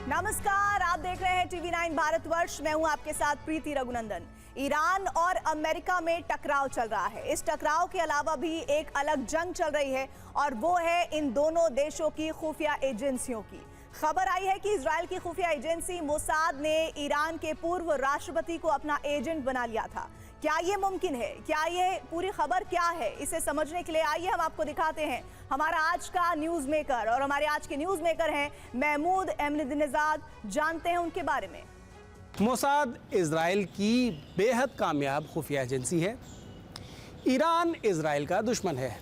नमस्कार, आप देख रहे हैं टीवी 9 भारतवर्ष। मैं हूं आपके साथ प्रीति रघुनंदन। ईरान और अमेरिका में टकराव चल रहा है। इस टकराव के अलावा भी एक अलग जंग चल रही है और वो है इन दोनों देशों की खुफिया एजेंसियों की। खबर आई है कि इजराइल की खुफिया एजेंसी मोसाद ने ईरान के पूर्व राष्ट्रपति को अपना एजेंट बना लिया था। क्या ये मुमकिन है? क्या ये पूरी खबर क्या है? इसे समझने के लिए आइए हम आपको दिखाते हैं हमारा आज का न्यूज मेकर। और हमारे आज के न्यूज मेकर हैं महमूद अहमदीनेजाद। जानते हैं उनके बारे में। मोसाद इजराइल की बेहद कामयाब खुफिया एजेंसी है। ईरान इजराइल का दुश्मन है।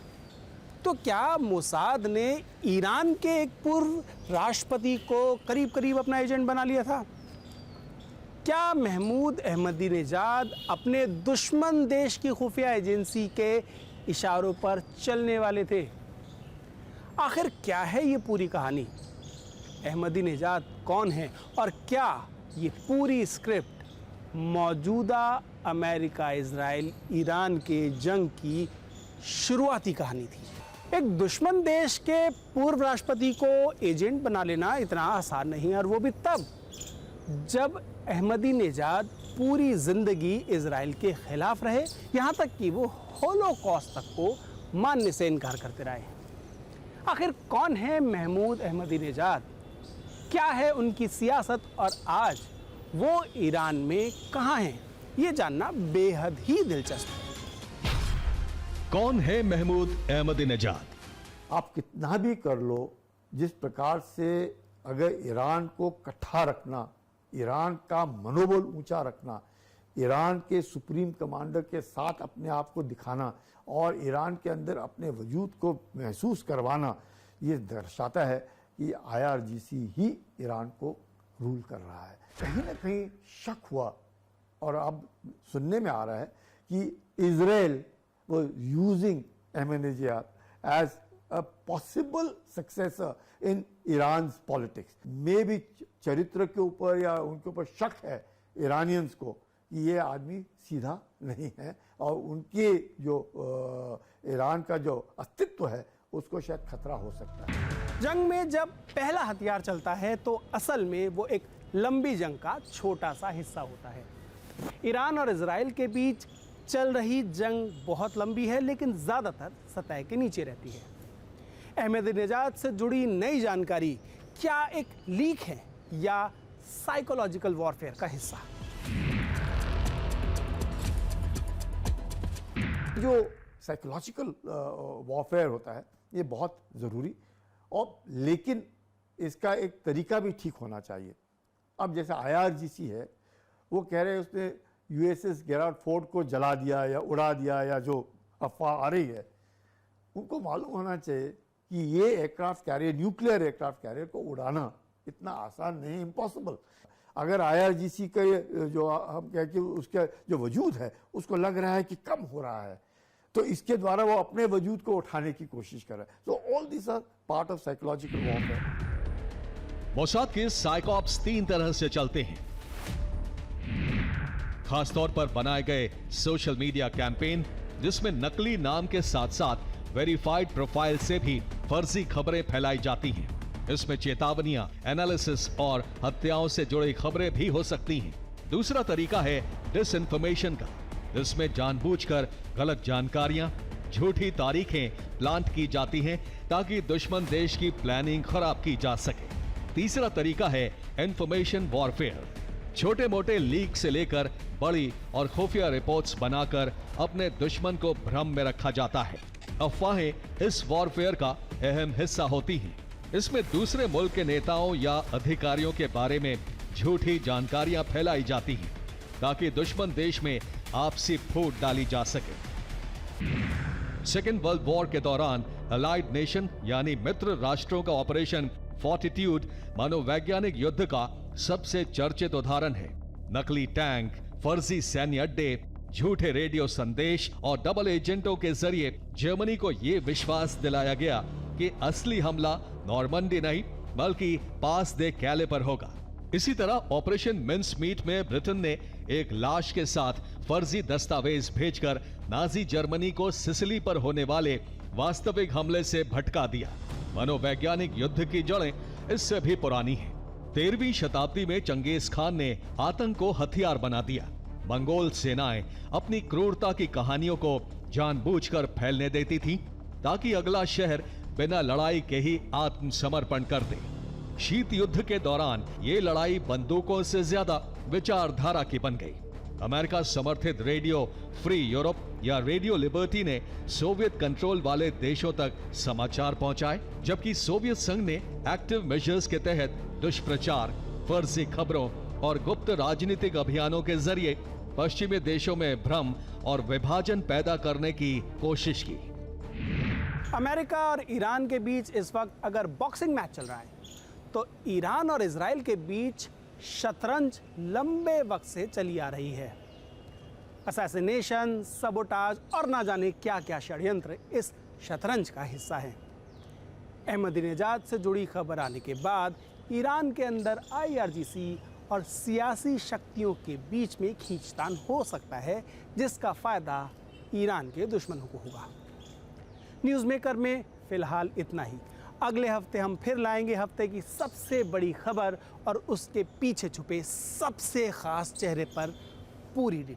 तो क्या मोसाद ने ईरान के एक पूर्व राष्ट्रपति को करीब करीब अपना एजेंट बना लिया था? क्या महमूद अहमदीनेजाद अपने दुश्मन देश की खुफिया एजेंसी के इशारों पर चलने वाले थे? आखिर क्या है ये पूरी कहानी? अहमदीनेजाद कौन है और क्या ये पूरी स्क्रिप्ट मौजूदा अमेरिका इजराइल ईरान के जंग की शुरुआती कहानी थी? एक दुश्मन देश के पूर्व राष्ट्रपति को एजेंट बना लेना इतना आसान नहीं, और वो भी तब जब अहमदीनेजाद पूरी जिंदगी इजराइल के खिलाफ रहे, यहाँ तक कि वो होलोकॉस्ट तक को मानने से इनकार करते रहे। आखिर कौन है महमूद अहमदीनेजाद? क्या है उनकी सियासत और आज वो ईरान में कहाँ हैं? ये जानना बेहद ही दिलचस्प है। कौन है महमूद अहमदीनेजाद? आप कितना भी कर लो, जिस प्रकार से अगर ईरान को इकट्ठा रखना, ईरान का मनोबल ऊंचा रखना, ईरान के सुप्रीम कमांडर के साथ अपने आप को दिखाना और ईरान के अंदर अपने वजूद को महसूस करवाना, ये दर्शाता है कि IRGC ही ईरान को रूल कर रहा है। कहीं ना कहीं शक हुआ और अब सुनने में आ रहा है कि इजराइल वो using Ahmadinejad as a possible successor in Iran's politics. मे भी चरित्र के ऊपर या उनके ऊपर शक है ईरानियंस को कि ये आदमी सीधा नहीं है और उनके जो ईरान का जो अस्तित्व है उसको शायद खतरा हो सकता है। जंग में जब पहला हथियार चलता है तो असल में वो एक लंबी जंग का छोटा सा हिस्सा होता है। ईरान और इजराइल के बीच चल रही जंग बहुत लंबी है, लेकिन ज़्यादातर सतह के नीचे रहती है। अहमदीनेजाद से जुड़ी नई जानकारी क्या एक लीक है या साइकोलॉजिकल वॉरफेयर का हिस्सा? जो साइकोलॉजिकल वॉरफेयर होता है ये बहुत ज़रूरी और लेकिन इसका एक तरीका भी ठीक होना चाहिए। अब जैसे IRGC है, वो कह रहे हैं उसने USS गेराल्ड फोर्ड को जला दिया या उड़ा दिया, या जो अफवाह आ रही है, उनको मालूम होना चाहिए कि ये aircraft carrier, nuclear aircraft carrier को उड़ाना इतना आसान नहीं, इम्पॉसिबल। अगर IRGC का जो हम कह के उसका जो वजूद है उसको लग रहा है कि कम हो रहा है, तो इसके द्वारा वो अपने वजूद को उठाने की कोशिश कर रहा है। So all this are part of psychological warfare. Mossad के साइकोप्स 3 तरह से चलते हैं। खासतौर पर बनाए गए सोशल मीडिया कैंपेन, जिसमें नकली नाम के साथ साथ वेरीफाइड प्रोफाइल से भी फर्जी खबरें फैलाई जाती हैं। इसमें चेतावनियां, एनालिसिस और हत्याओं से जुड़ी खबरें भी हो सकती हैं। दूसरा तरीका है डिसइंफॉर्मेशन का, जिसमें जानबूझकर गलत जानकारियां, झूठी तारीखें प्लांट की जाती हैं ताकि दुश्मन देश की प्लानिंग खराब की जा सके। तीसरा तरीका है इंफॉर्मेशन वॉरफेयर। छोटे मोटे लीक से लेकर बड़ी और खुफिया रिपोर्ट्स बनाकर अपने दुश्मन को भ्रम में रखा जाता है। अफवाहें इस वॉरफेयर का अहम हिस्सा होती हैं। इसमें दूसरे मुल्क के नेताओं या अधिकारियों के बारे में झूठी जानकारियां फैलाई जाती हैं ताकि दुश्मन देश में आपसी फूट डाली जा सके। सेकेंड वर्ल्ड वॉर के दौरान अलाइड नेशन यानी मित्र राष्ट्रों का ऑपरेशन फॉर्टिट्यूड मनोवैज्ञानिक युद्ध का सबसे चर्चित उदाहरण है। नकली टैंक, फर्जी सैन्य अड्डे, झूठे रेडियो संदेश और डबल एजेंटों के जरिए जर्मनी को यह विश्वास दिलाया गया कि असली हमला नॉर्मंडी नहीं बल्कि पास दे कैले पर होगा। इसी तरह ऑपरेशन मिन्स मीट में ब्रिटेन ने एक लाश के साथ फर्जी दस्तावेज भेजकर नाजी जर्मनी को सिसिली पर होने वाले वास्तविक हमले से भटका दिया। मनोवैज्ञानिक युद्ध की जड़ें इससे भी पुरानी हैं। 13वीं शताब्दी में चंगेज खान ने आतंक को हथियार बना दिया। मंगोल सेनाएं अपनी क्रूरता की कहानियों को जानबूझकर फैलने देती थी ताकि अगला शहर बिना लड़ाई के ही आत्मसमर्पण कर दे। शीत युद्ध के दौरान ये लड़ाई बंदूकों से ज्यादा विचारधारा की बन गई। अमेरिका समर्थित रेडियो फ्री यूरोप या रेडियो लिबर्टी ने सोवियत कंट्रोल वाले देशों तक समाचार पहुंचाए, जबकि सोवियत संघ ने एक्टिव मेजर्स के तहत दुष्प्रचार, फर्जी खबरों और गुप्त राजनीतिक अभियानों के जरिए पश्चिमी देशों में भ्रम और विभाजन पैदा करने की कोशिश की। अमेरिका और ईरान के बीच इस वक्त अगर बॉक्सिंग मैच चल रहा है तो ईरान और इजराइल के बीच शतरंज लंबे वक्त से चली आ रही है। असैसिनेशन, सबोटाज और ना जाने क्या क्या षड्यंत्र इस शतरंज का हिस्सा हैं। अहमदीनेजाद से जुड़ी खबर आने के बाद ईरान के अंदर IRGC और सियासी शक्तियों के बीच में खींचतान हो सकता है, जिसका फायदा ईरान के दुश्मनों को होगा। न्यूज़ मेकर में फिलहाल इतना ही। अगले हफ्ते हम फिर लाएंगे हफ्ते की सबसे बड़ी खबर और उसके पीछे छुपे सबसे खास चेहरे पर पूरी डिटेल।